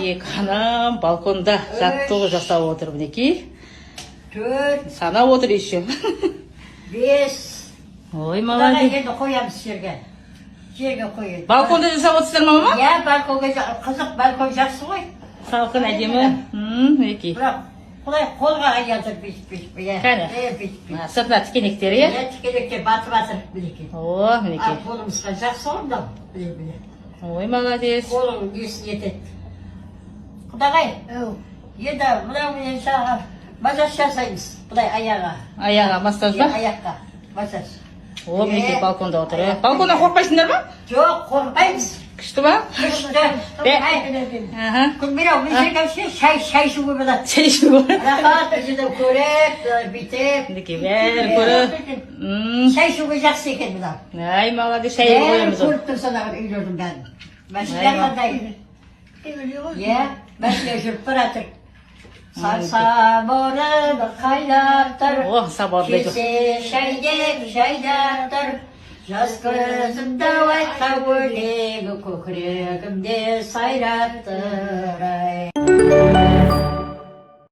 Екі ханым балконда жаттығу жасап отыр мінекей. 4, Санап отыр еще. 5. Ой, Құдағай молодец. енді қоямыз жерге. Жерге қояды. Балконда жасап отырсыздар ма, мама? Иә, балконға қызық, балкон жақсы ғой. Салқын әдемі. Мінекей. Бірақ құдай қолға аязыр бейсіп. Кәне. Сыртына тікенектер, е? Тікенектер батыр мінекей. О, мінекей. Қолымызға жақсы орындау. Біле. Ой, молодец. Қолың несін етеді. Құдағай, енді мынау мен саған массаж жасаймыз. Құдай аяға. Аяға массаж ба? Аяққа массаж. О, мінекей балконда отыр. Балконда қорқпайсыңдар ма? Жоқ, қорқпаймыз. Күшті ба? Күшті. Аха. Күнбирау, мен жерге шай ішуге болады. Шай ішуге болады. Рахат, өзіні көріп, бүйтіп. Мінекей бәрі көріп. Шай ішуге жақсы екен мынау. Ай, молодец, шай қоямыз ол. Көріп тұрсанағы үйлердің бәрін. Мәселе қандай? Иә, мәселе жүріп баратыр. Сабырын қайнап тұр. О, сабырды жоқ. Кесе шайдеп жайнап тұр. Жас көзімді айтқан өлегі көкірегімде сайрап тұр.